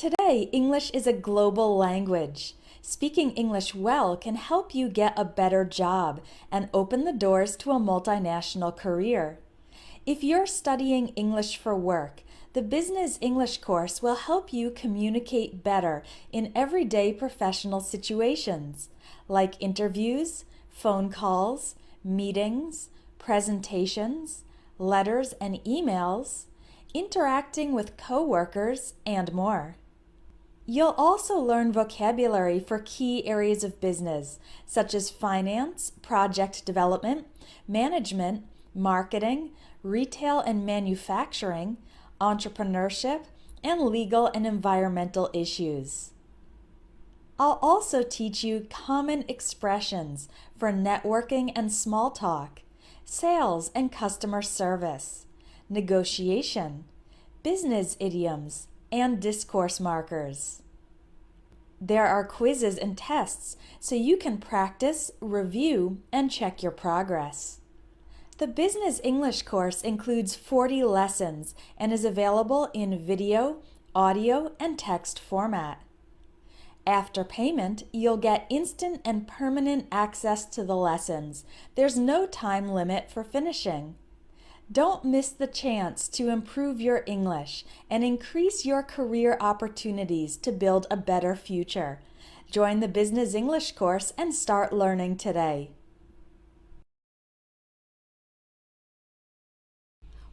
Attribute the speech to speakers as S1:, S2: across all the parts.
S1: Today, English is a global language. Speaking English well can help you get a better job and open the doors to a multinational career. If you're studying English for work, the Business English course will help you communicate better in everyday professional situations, like interviews, phone calls, meetings, presentations, letters and emails, interacting with coworkers, and more. You'll also learn vocabulary for key areas of business, such as finance, project development, management, marketing, retail and manufacturing, entrepreneurship, and legal and environmental issues. I'll also teach you common expressions for networking and small talk, sales and customer service, negotiation, business idioms, and discourse markers. There are quizzes and tests so you can practice, review, and check your progress. The Business English course includes 40 lessons and is available in video, audio, and text format. After payment, you'll get instant and permanent access to the lessons. There's no time limit for finishing. Don't miss the chance to improve your English and increase your career opportunities to build a better future. Join the Business English course and start learning today.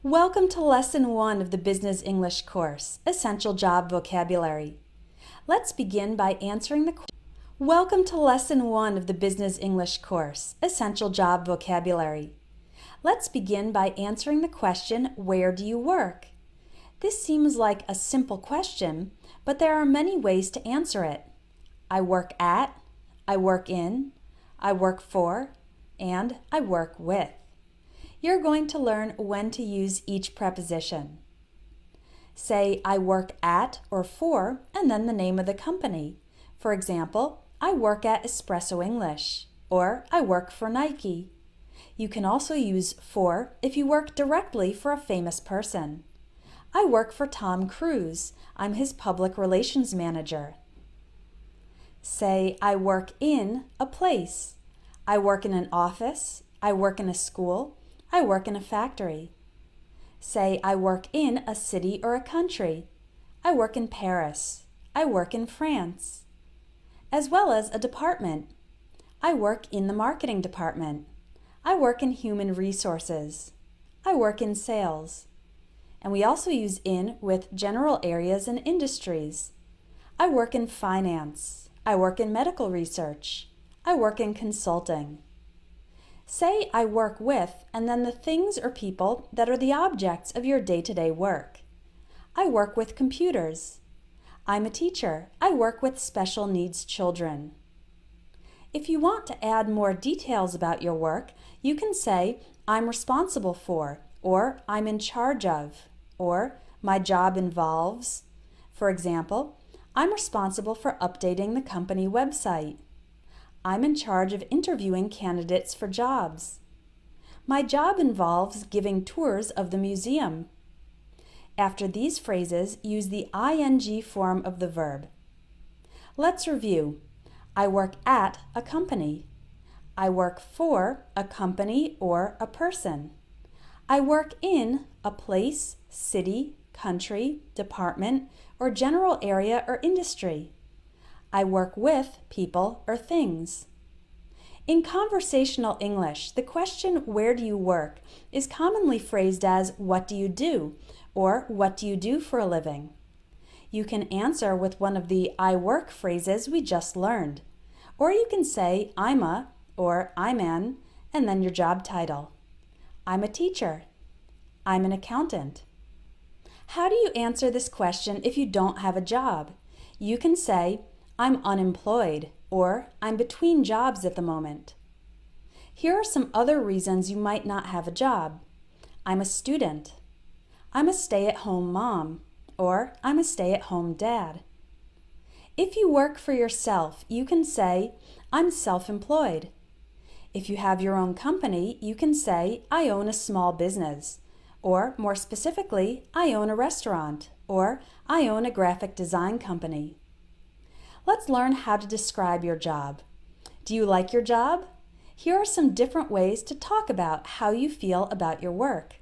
S1: Welcome to Lesson 1 of the Business English course, Essential Job Vocabulary. Let's begin by answering the question. Welcome to Lesson 1 of the Business English course, Essential Job Vocabulary. Let's begin by answering the question, where do you work? This seems like a simple question, but there are many ways to answer it. I work at, I work in, I work for, and I work with. You're going to learn when to use each preposition. Say, I work at or for, and then the name of the company. For example, I work at Espresso English, or I work for Nike. You can also use for if you work directly for a famous person. I work for Tom Cruise. I'm his public relations manager. Say, I work in a place. I work in an office. I work in a school. I work in a factory. Say, I work in a city or a country. I work in Paris. I work in France. As well as a department. I work in the marketing department. I work in human resources. I work in sales. And we also use in with general areas and industries. I work in finance. I work in medical research. I work in consulting. Say, I work with, and then the things or people that are the objects of your day-to-day work. I work with computers. I'm a teacher. I work with special needs children. If you want to add more details about your work, you can say, I'm responsible for, or I'm in charge of, or my job involves. For example, I'm responsible for updating the company website. I'm in charge of interviewing candidates for jobs. My job involves giving tours of the museum. After these phrases, use the ing form of the verb. Let's review. I work at a company. I work for a company or a person. I work in a place, city, country, department, or general area or industry. I work with people or things. In conversational English, the question, where do you work, is commonly phrased as, what do you do, or what do you do for a living? You can answer with one of the I work phrases we just learned. Or you can say, I'm a, or I'm an, and then your job title. I'm a teacher. I'm an accountant. How do you answer this question if you don't have a job? You can say, I'm unemployed, or I'm between jobs at the moment. Here are some other reasons you might not have a job. I'm a student. I'm a stay-at-home mom, or I'm a stay-at-home dad. If you work for yourself, you can say, I'm self-employed. If you have your own company, you can say, I own a small business. Or, more specifically, I own a restaurant. or I own a graphic design company. Let's learn how to describe your job. Do you like your job? Here are some different ways to talk about how you feel about your work.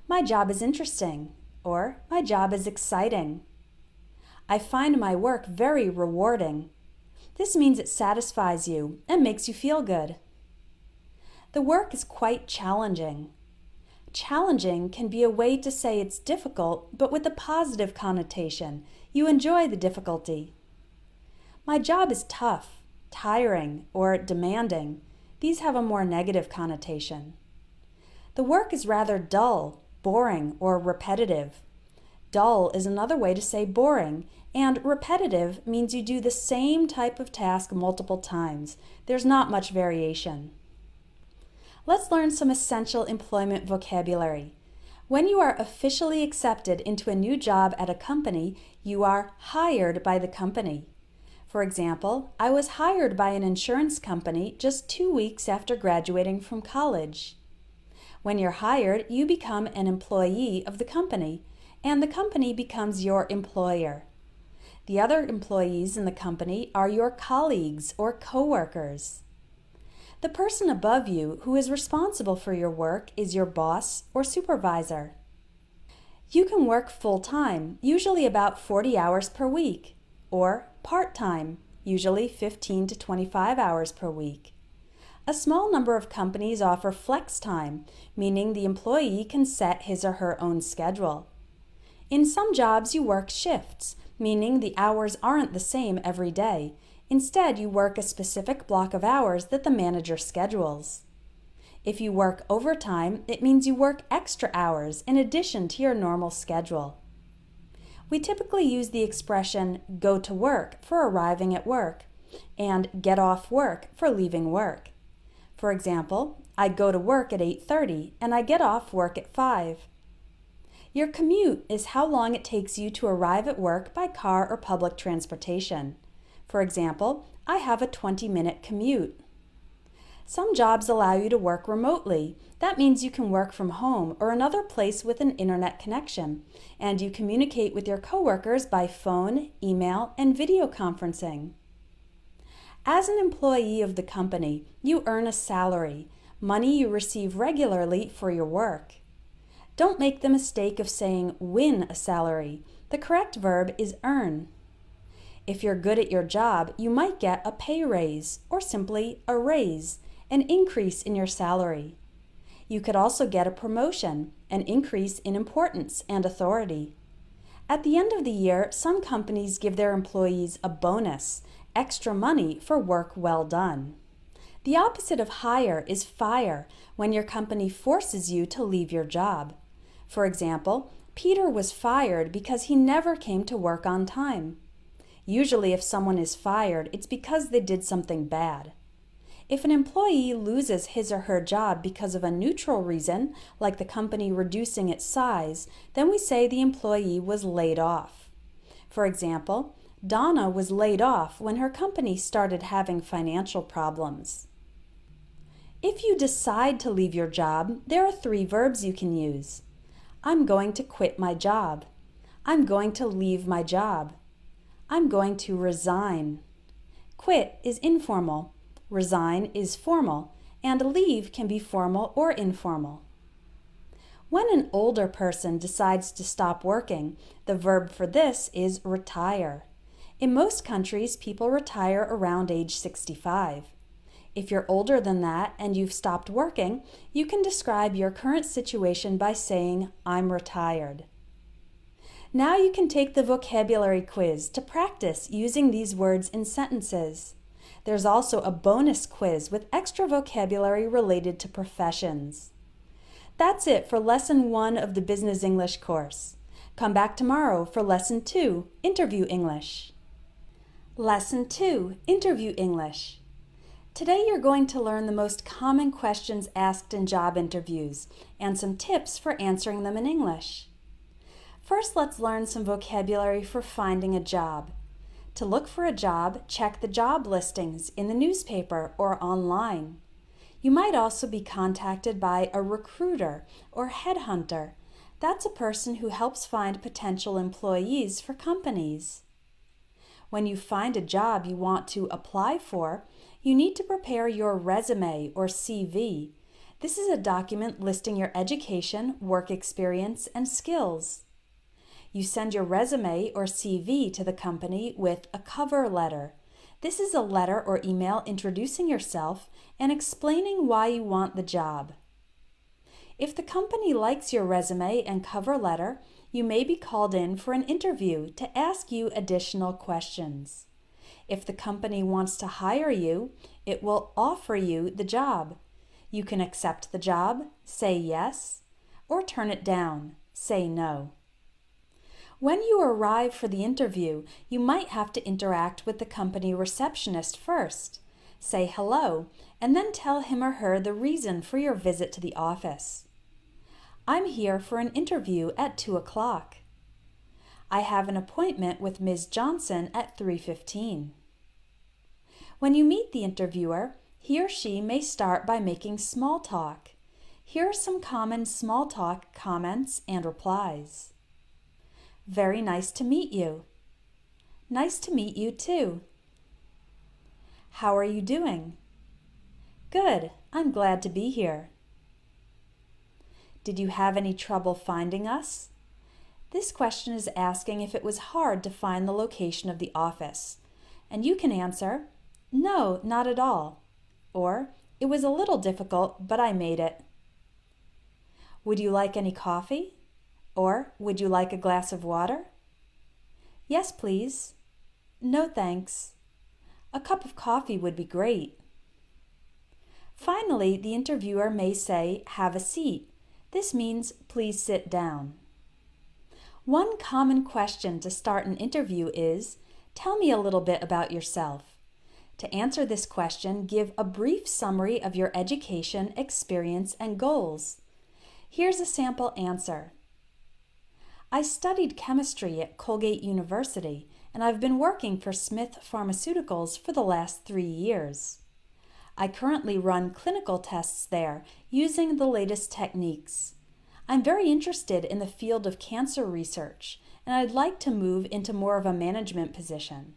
S1: My job is interesting, or my job is exciting. I find my work very rewarding. This means it satisfies you and makes you feel good. The work is quite challenging. Challenging can be a way to say it's difficult, but with a positive connotation. You enjoy the difficulty. My job is tough, tiring, or demanding. These have a more negative connotation. The work is rather dull, boring, or repetitive. Dull is another way to say boring, and repetitive means you do the same type of task multiple times. There's not much variation. Let's learn some essential employment vocabulary. When you are officially accepted into a new job at a company, you are hired by the company. For example, I was hired by an insurance company just 2 weeks after graduating from college. When you're hired, you become an employee of the company, and the company becomes your employer. The other employees in the company are your colleagues or coworkers. The person above you who is responsible for your work is your boss or supervisor. You can work full-time, usually about 40 hours per week, or part-time, usually 15 to 25 hours per week. A small number of companies offer flex time, meaning the employee can set his or her own schedule. In some jobs, you work shifts, meaning the hours aren't the same every day. Instead, you work a specific block of hours that the manager schedules. If you work overtime, it means you work extra hours in addition to your normal schedule. We typically use the expression go to work for arriving at work and get off work for leaving work. For example, I go to work at 8:30 and I get off work at 5. Your commute is how long it takes you to arrive at work by car or public transportation. For example, I have a 20-minute commute. Some jobs allow you to work remotely. That means you can work from home or another place with an internet connection, and you communicate with your coworkers by phone, email, and video conferencing. As an employee of the company, you earn a salary, money you receive regularly for your work. Don't make the mistake of saying win a salary. The correct verb is earn. If you're good at your job, you might get a pay raise or simply a raise, an increase in your salary. You could also get a promotion, an increase in importance and authority. At the end of the year, some companies give their employees a bonus, extra money for work well done. The opposite of hire is fire, when your company forces you to leave your job. For example, Peter was fired because he never came to work on time. Usually if someone is fired, it's because they did something bad. If an employee loses his or her job because of a neutral reason, like the company reducing its size, then we say the employee was laid off. For example, Donna was laid off when her company started having financial problems. If you decide to leave your job, there are 3 verbs you can use. I'm going to quit my job. I'm going to leave my job. I'm going to resign. Quit is informal, resign is formal, and leave can be formal or informal. When an older person decides to stop working, the verb for this is retire. In most countries, people retire around age 65. If you're older than that and you've stopped working, you can describe your current situation by saying, I'm retired. Now you can take the vocabulary quiz to practice using these words in sentences. There's also a bonus quiz with extra vocabulary related to professions. That's it for Lesson 1 of the Business English course. Come back tomorrow for Lesson 2, Interview English. Lesson 2, Interview English. Today you're going to learn the most common questions asked in job interviews and some tips for answering them in English. First, let's learn some vocabulary for finding a job. To look for a job, check the job listings in the newspaper or online. You might also be contacted by a recruiter or headhunter. That's a person who helps find potential employees for companies. When you find a job you want to apply for, you need to prepare your resume or CV. This is a document listing your education, work experience, and skills. You send your resume or CV to the company with a cover letter. This is a letter or email introducing yourself and explaining why you want the job. If the company likes your resume and cover letter, you may be called in for an interview to ask you additional questions. If the company wants to hire you, it will offer you the job. You can accept the job, say yes, or turn it down, say no. When you arrive for the interview, you might have to interact with the company receptionist first. Say hello, and then tell him or her the reason for your visit to the office. I'm here for an interview at 2 o'clock. I have an appointment with Ms. Johnson at 3:15. When you meet the interviewer, he or she may start by making small talk. Here are some common small talk comments and replies. Very nice to meet you. Nice to meet you too. How are you doing? Good, I'm glad to be here. Did you have any trouble finding us? This question is asking if it was hard to find the location of the office. And you can answer, no, not at all. Or, it was a little difficult, but I made it. Would you like any coffee? Or, would you like a glass of water? Yes, please. No, thanks. A cup of coffee would be great. Finally, the interviewer may say, have a seat. This means, please sit down. One common question to start an interview is, tell me a little bit about yourself. To answer this question, give a brief summary of your education, experience, and goals. Here's a sample answer. I studied chemistry at Colgate University, and I've been working for Smith Pharmaceuticals for the last 3 years. I currently run clinical tests there using the latest techniques. I'm very interested in the field of cancer research, and I'd like to move into more of a management position.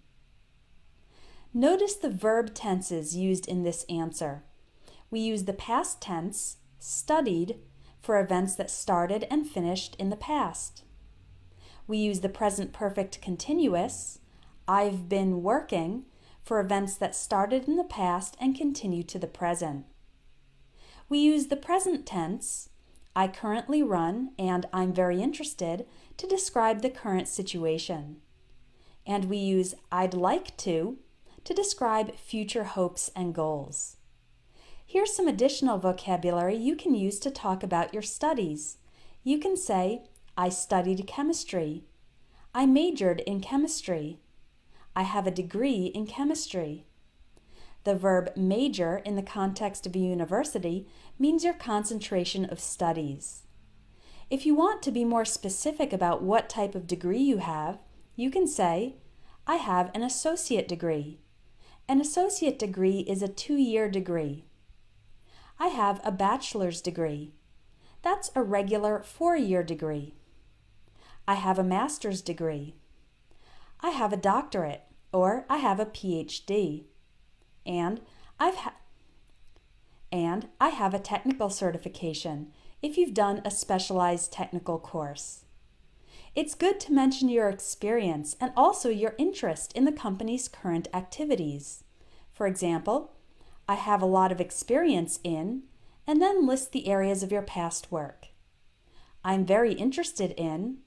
S1: Notice the verb tenses used in this answer. We use the past tense, studied, for events that started and finished in the past. We use the present perfect continuous, I've been working, for events that started in the past and continue to the present. We use the present tense, I currently run and I'm very interested, to describe the current situation. And we use I'd like to describe future hopes and goals. Here's some additional vocabulary you can use to talk about your studies. You can say, I studied chemistry. I majored in chemistry. I have a degree in chemistry. The verb major in the context of a university means your concentration of studies. If you want to be more specific about what type of degree you have, you can say, I have an associate degree. An associate degree is a 2-year degree. I have a bachelor's degree. That's a regular 4-year degree. I have a master's degree. I have a doctorate, or I have a PhD. And I have a technical certification if you've done a specialized technical course. It's good to mention your experience and also your interest in the company's current activities. For example, I have a lot of experience in, and then list the areas of your past work. I'm very interested in,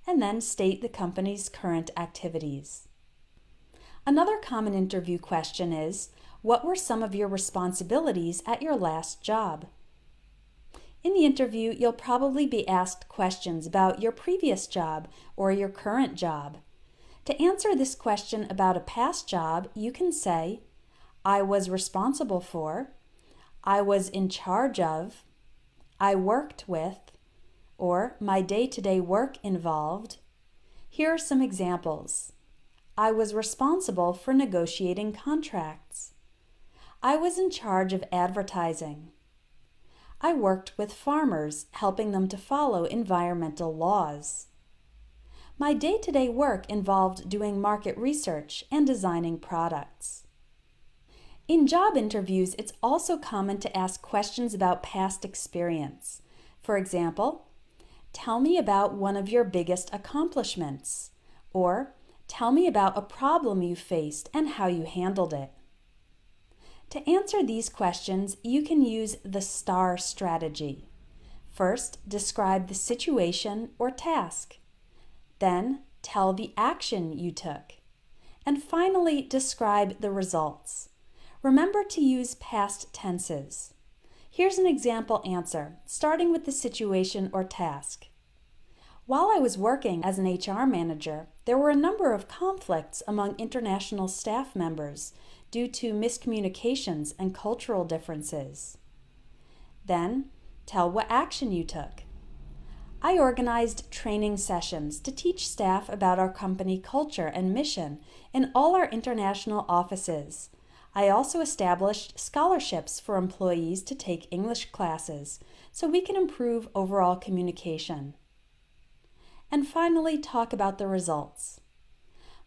S1: and then state the company's current activities. Another common interview question is, what were some of your responsibilities at your last job? In the interview, you'll probably be asked questions about your previous job or your current job. To answer this question about a past job, you can say, I was responsible for, I was in charge of, I worked with, or my day-to-day work involved. Here are some examples. I was responsible for negotiating contracts. I was in charge of advertising. I worked with farmers, helping them to follow environmental laws. My day-to-day work involved doing market research and designing products. In job interviews, it's also common to ask questions about past experience. For example, tell me about one of your biggest accomplishments, or tell me about a problem you faced and how you handled it. To answer these questions, you can use the STAR strategy. First, describe the situation or task. Then, tell the action you took. And finally, describe the results. Remember to use past tenses. Here's an example answer, starting with the situation or task. While I was working as an HR manager, there were a number of conflicts among international staff members due to miscommunications and cultural differences. Then, tell what action you took. I organized training sessions to teach staff about our company culture and mission in all our international offices. I also established scholarships for employees to take English classes so we can improve overall communication. And finally, talk about the results.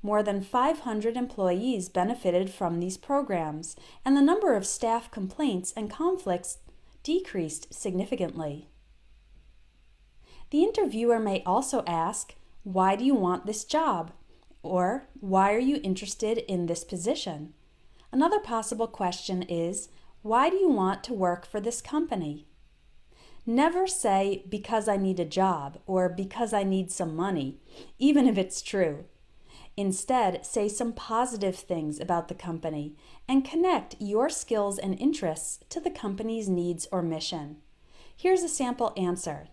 S1: More than 500 employees benefited from these programs, and the number of staff complaints and conflicts decreased significantly. The interviewer may also ask, "Why do you want this job?" Or, "Why are you interested in this position?" Another possible question is, "Why do you want to work for this company?" Never say, "because I need a job," or "because I need some money," even if it's true. Instead, say some positive things about the company and connect your skills and interests to the company's needs or mission. Here's a sample answer.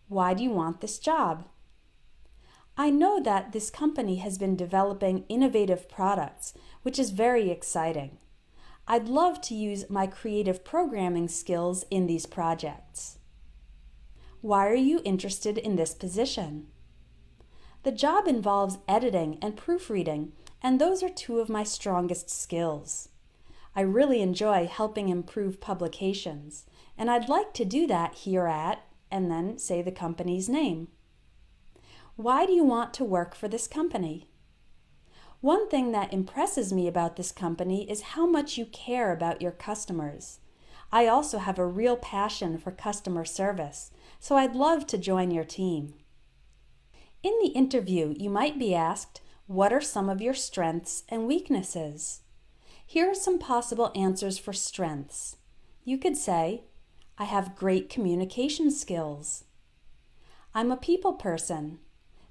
S1: Why do you want this job? I know that this company has been developing innovative products, which is very exciting. I'd love to use my creative programming skills in these projects. Why are you interested in this position? The job involves editing and proofreading, and those are two of my strongest skills. I really enjoy helping improve publications, and I'd like to do that here at, and then say the company's name. Why do you want to work for this company? One thing that impresses me about this company is how much you care about your customers. I also have a real passion for customer service, so I'd love to join your team. In the interview, you might be asked, what are some of your strengths and weaknesses? Here are some possible answers for strengths. You could say, I have great communication skills. I'm a people person.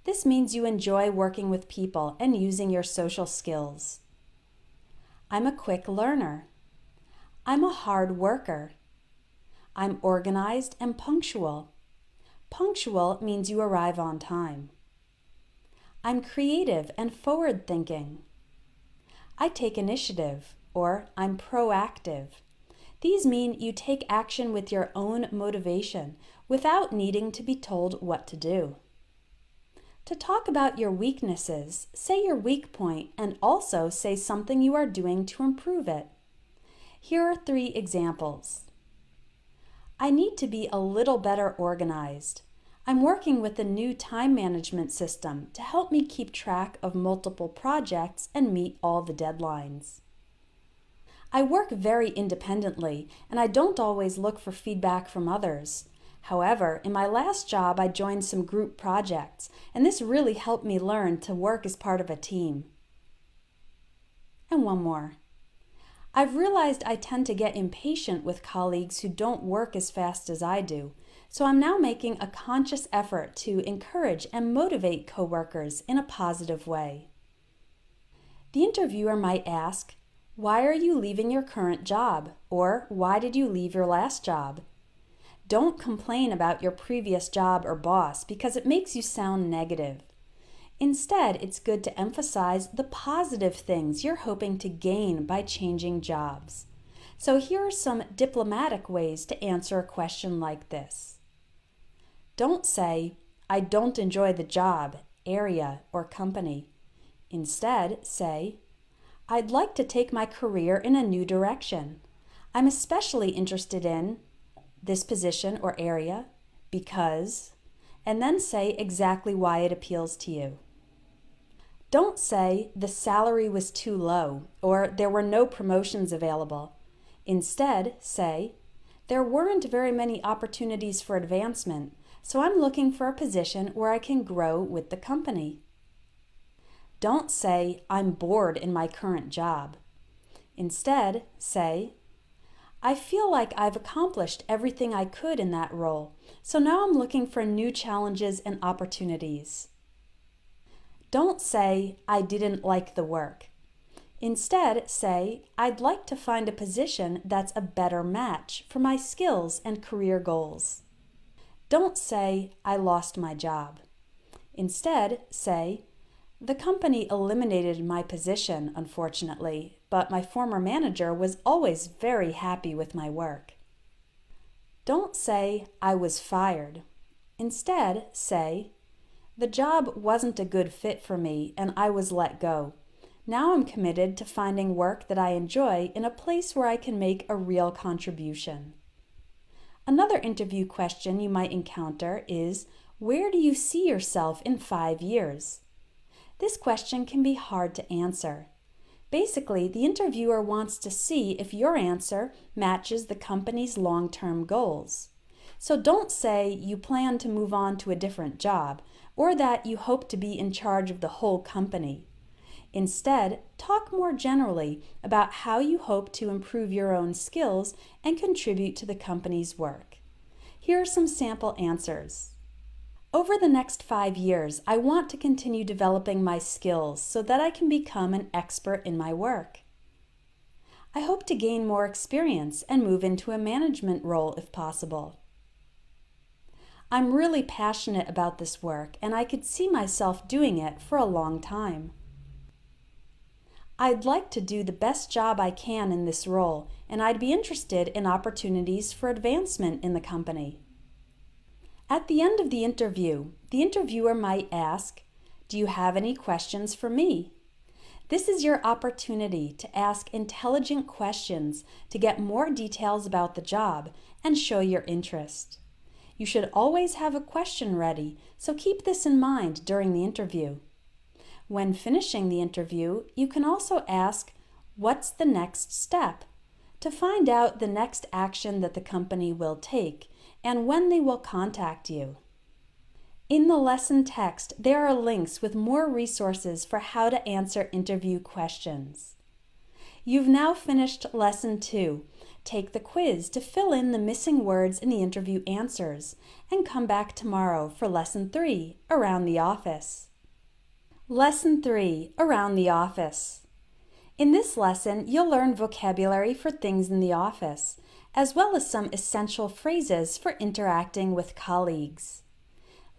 S1: This means you enjoy working with people and using your social skills. I'm a quick learner. I'm a hard worker. I'm organized and punctual. Punctual means you arrive on time. I'm creative and forward-thinking. I take initiative, or I'm proactive. These mean you take action with your own motivation without needing to be told what to do. To talk about your weaknesses, say your weak point and also say something you are doing to improve it. Here are 3 examples. I need to be a little better organized. I'm working with a new time management system to help me keep track of multiple projects and meet all the deadlines. I work very independently, and I don't always look for feedback from others. However, in my last job, I joined some group projects, and this really helped me learn to work as part of a team. And one more. I've realized I tend to get impatient with colleagues who don't work as fast as I do, so I'm now making a conscious effort to encourage and motivate coworkers in a positive way. The interviewer might ask, "Why are you leaving your current job?" or "Why did you leave your last job?" Don't complain about your previous job or boss because it makes you sound negative. Instead, it's good to emphasize the positive things you're hoping to gain by changing jobs. So here are some diplomatic ways to answer a question like this. Don't say, "I don't enjoy the job, area, or company." Instead, say, "I'd like to take my career in a new direction. I'm especially interested in," this position or area, because, and then say exactly why it appeals to you. Don't say the salary was too low or there were no promotions available. Instead, say, there weren't very many opportunities for advancement, so I'm looking for a position where I can grow with the company. Don't say, I'm bored in my current job. Instead, say, I feel like I've accomplished everything I could in that role, so now I'm looking for new challenges and opportunities. Don't say, I didn't like the work. Instead, say, I'd like to find a position that's a better match for my skills and career goals. Don't say, I lost my job. Instead, say, the company eliminated my position, unfortunately, but my former manager was always very happy with my work. Don't say, I was fired. Instead, say, the job wasn't a good fit for me and I was let go. Now I'm committed to finding work that I enjoy in a place where I can make a real contribution. Another interview question you might encounter is, where do you see yourself in 5 years? This question can be hard to answer. Basically, the interviewer wants to see if your answer matches the company's long-term goals. So don't say you plan to move on to a different job or that you hope to be in charge of the whole company. Instead, talk more generally about how you hope to improve your own skills and contribute to the company's work. Here are some sample answers. Over the next 5 years, I want to continue developing my skills so that I can become an expert in my work. I hope to gain more experience and move into a management role if possible. I'm really passionate about this work and I could see myself doing it for a long time. I'd like to do the best job I can in this role, and I'd be interested in opportunities for advancement in the company. At the end of the interviewer might ask, do you have any questions for me? This is your opportunity to ask intelligent questions to get more details about the job and show your interest. You should always have a question ready, so keep this in mind during the interview. When finishing the interview, you can also ask, what's the next step? To find out the next action that the company will take and when they will contact you. In the lesson text, there are links with more resources for how to answer interview questions. You've now finished Lesson 2. Take the quiz to fill in the missing words in the interview answers and come back tomorrow for Lesson 3, Around the Office. Lesson 3, Around the Office. In this lesson, you'll learn vocabulary for things in the office, as well as some essential phrases for interacting with colleagues.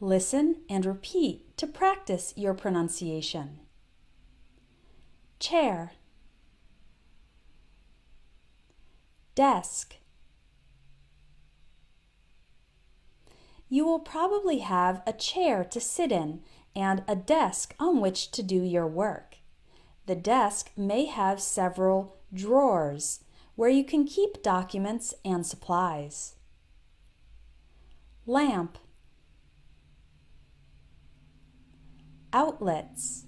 S1: Listen and repeat to practice your pronunciation. Chair, desk. You will probably have a chair to sit in and a desk on which to do your work. The desk may have several drawers where you can keep documents and supplies. Lamp, outlets,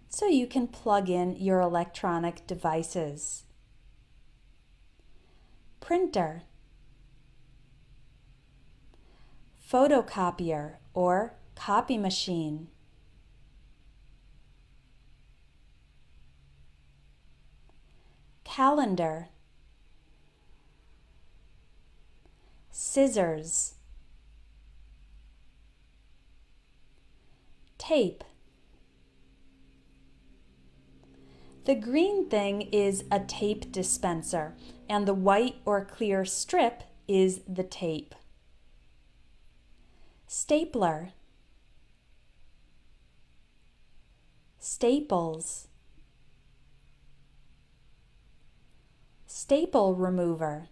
S1: so you can plug in your electronic devices. Printer, photocopier or copy machine. Calendar, scissors, tape. The green thing is a tape dispenser, and the white or clear strip is the tape. Stapler, staples, staple remover,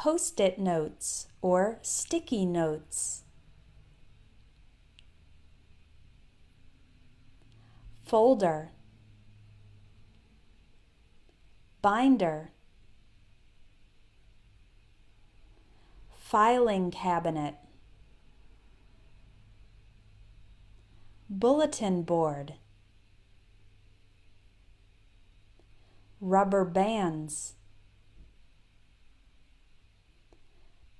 S1: Post-it notes or sticky notes, folder, binder, filing cabinet, bulletin board, rubber bands,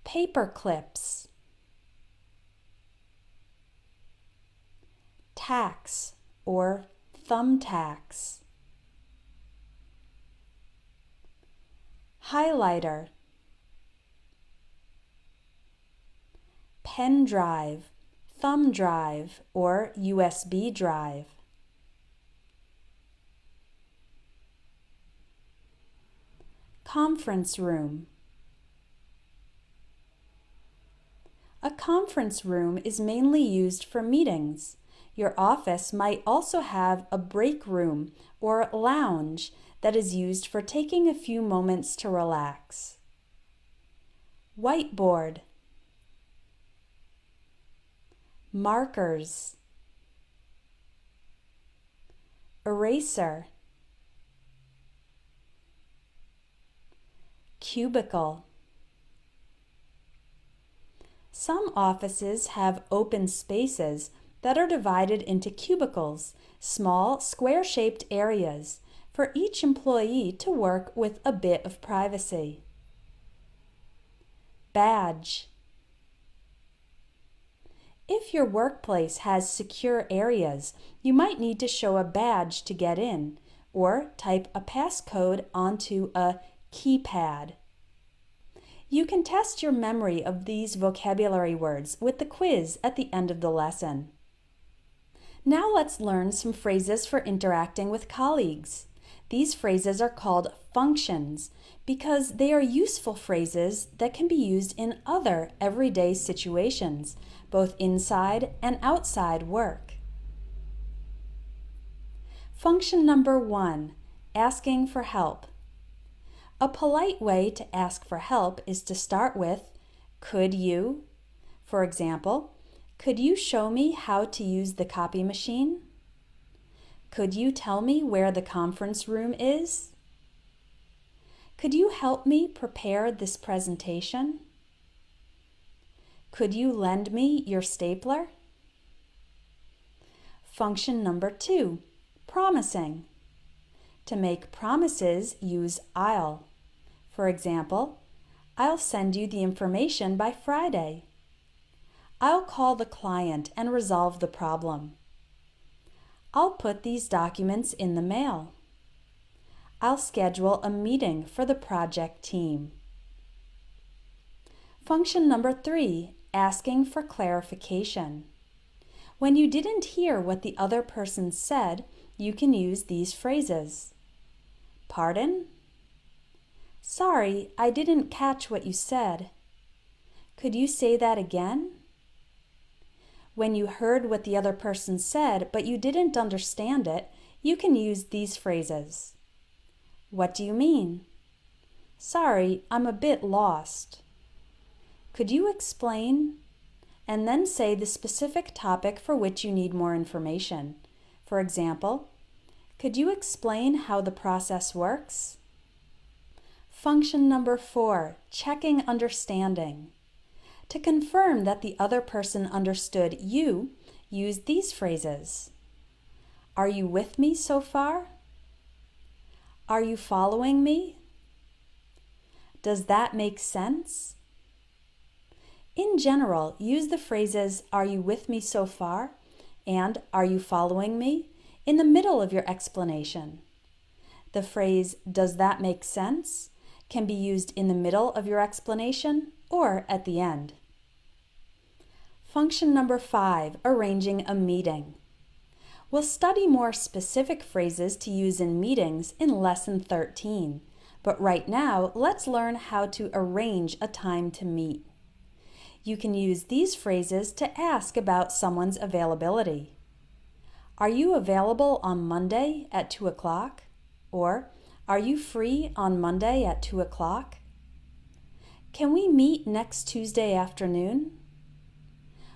S1: paper clips, tacks or thumbtacks, highlighter, pen drive, thumb drive, or USB drive, conference room. A conference room is mainly used for meetings. Your office might also have a break room or lounge that is used for taking a few moments to relax. Whiteboard, markers, eraser, cubicle. Some offices have open spaces that are divided into cubicles, small square-shaped areas for each employee to work with a bit of privacy. Badge. If your workplace has secure areas, you might need to show a badge to get in, or type a passcode onto a keypad. You can test your memory of these vocabulary words with the quiz at the end of the lesson. Now let's learn some phrases for interacting with colleagues. These phrases are called functions because they are useful phrases that can be used in other everyday situations, both inside and outside work. Function number 1, asking for help. A polite way to ask for help is to start with, could you? For example, could you show me how to use the copy machine? Could you tell me where the conference room is? Could you help me prepare this presentation? Could you lend me your stapler? Function number 2, promising. To make promises, use I'll. For example, I'll send you the information by Friday. I'll call the client and resolve the problem. I'll put these documents in the mail. I'll schedule a meeting for the project team. Function number 3, asking for clarification. When you didn't hear what the other person said, you can use these phrases. Pardon? Sorry, I didn't catch what you said. Could you say that again? When you heard what the other person said but you didn't understand it, you can use these phrases. What do you mean? Sorry, I'm a bit lost. Could you explain? And then say the specific topic for which you need more information. For example, could you explain how the process works? Function number 4, checking understanding. To confirm that the other person understood you, use these phrases. Are you with me so far? Are you following me? Does that make sense? In general, use the phrases, are you with me so far? And are you following me? In the middle of your explanation. The phrase, does that make sense? Can be used in the middle of your explanation or at the end. Function number 5, arranging a meeting. We'll study more specific phrases to use in meetings in Lesson 13, but right now let's learn how to arrange a time to meet. You can use these phrases to ask about someone's availability. Are you available on Monday at 2 o'clock? Or, are you free on Monday at 2 o'clock? Can we meet next Tuesday afternoon?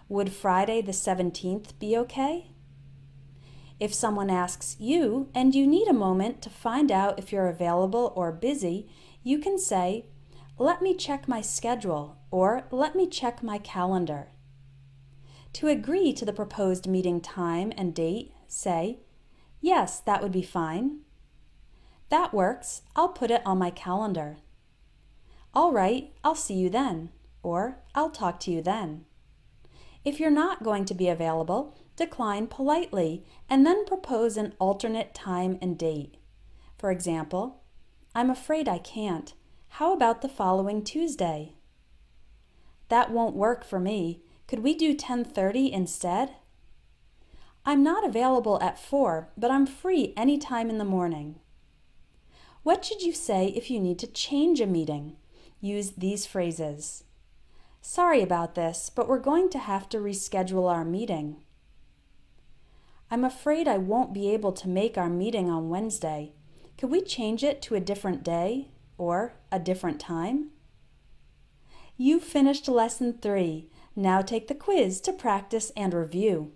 S1: Would Friday the 17th be okay? If someone asks you and you need a moment to find out if you're available or busy, you can say, "Let me check my schedule," or "Let me check my calendar." To agree to the proposed meeting time and date, say, "Yes, that would be fine." "That works. I'll put it on my calendar." "All right, I'll see you then," or "I'll talk to you then." If you're not going to be available, decline politely and then propose an alternate time and date. For example, "I'm afraid I can't. How about the following Tuesday?" "That won't work for me. Could we do 10:30 instead?" "I'm not available at 4, but I'm free any time in the morning." What should you say if you need to change a meeting? Use these phrases. "Sorry about this, but we're going to have to reschedule our meeting." "I'm afraid I won't be able to make our meeting on Wednesday. Could we change it to a different day or a different time?" You finished Lesson 3. Now take the quiz to practice and review.